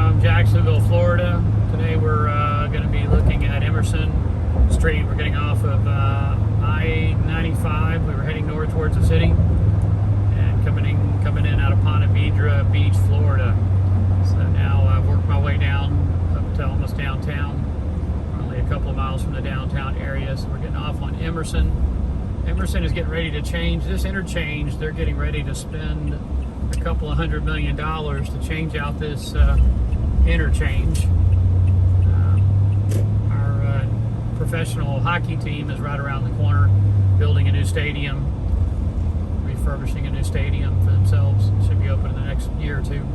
from Jacksonville, Florida. Today we're going to be looking at Emerson Street. We're getting off of I-95. We were heading north towards the city and coming in out of Ponte Vedra Beach, Florida. So now I've worked my way down up to almost downtown. We're only a couple of miles from the downtown area, so we're getting off on Emerson. Emerson is getting ready to change this interchange. They're getting ready to spend a couple of $100 million to change out this interchange. Our professional hockey team is right around the corner, building a new stadium, refurbishing a new stadium for themselves. It should be open in the next year or two.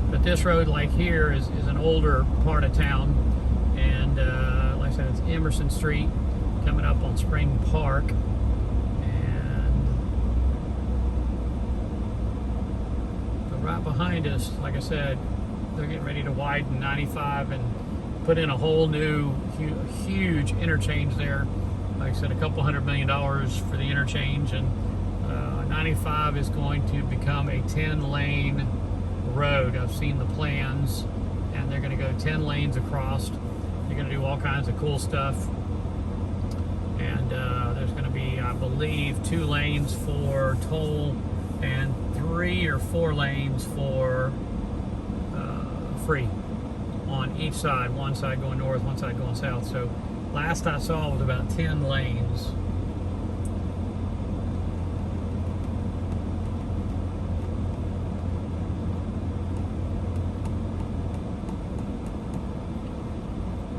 But this road, like here, is an older part of town, and like I said, it's Emerson Street coming up on Spring Park. Right behind us, like I said, they're getting ready to widen 95 and put in a whole new huge interchange there. Like I said, a couple $100 million for the interchange, and 95 is going to become a 10-lane road. I've seen the plans, and they're going to go 10 lanes across. They're going to do all kinds of cool stuff, and there's going to be, I believe, 2 lanes for toll and 3 or 4 lanes for free on each side. One side going north, one side going south. So last I saw was about 10 lanes.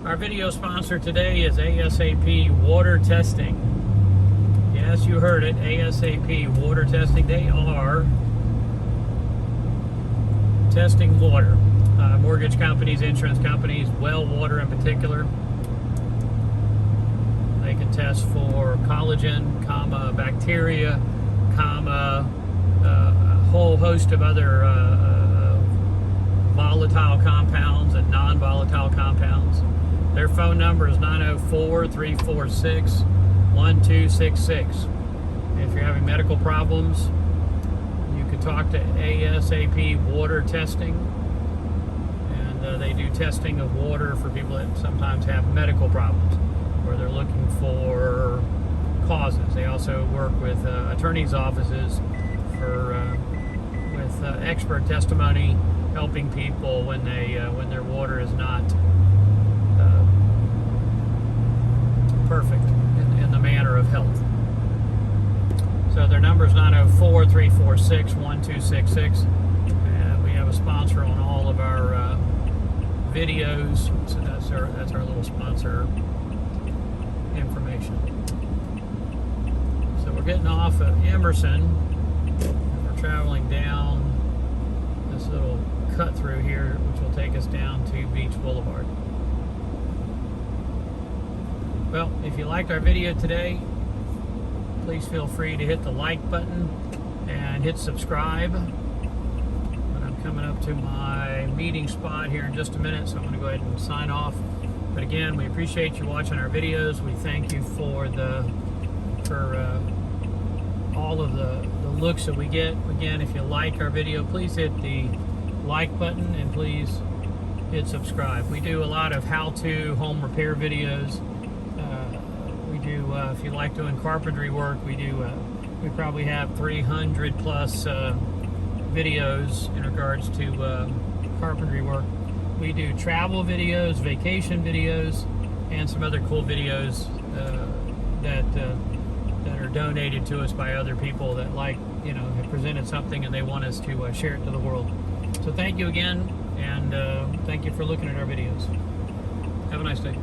Our video sponsor today is ASAP Water Testing. Yes, you heard it, ASAP Water Testing. They are testing water. Mortgage companies, insurance companies, well water in particular. They can test for collagen, bacteria, a whole host of other volatile compounds and non-volatile compounds. Their phone number is 904-346-1266. If you're having medical problems, you can talk to ASAP Water Testing, and they do testing of water for people that sometimes have medical problems, where they're looking for causes. They also work with attorneys' offices with expert testimony, helping people when their water is not perfect in the manner of health. So their number is 904-346-1266. We have a sponsor on all of our videos, so that's our little sponsor information. So we're getting off of Emerson, and we're traveling down this little cut through here, which will take us down to Beach Boulevard. Well, if you liked our video today, please feel free to hit the like button and hit subscribe. But I'm coming up to my meeting spot here in just a minute, so I'm going to go ahead and sign off. But again, we appreciate you watching our videos. We thank you for all of the looks that we get. Again, if you like our video, please hit the like button and please hit subscribe. We do a lot of how-to home repair videos. If you like doing carpentry work, we probably have 300 plus videos in regards to carpentry work. We do travel videos, vacation videos, and some other cool videos that are donated to us by other people that have presented something and they want us to share it to the world. So thank you again, and thank you for looking at our videos. Have a nice day.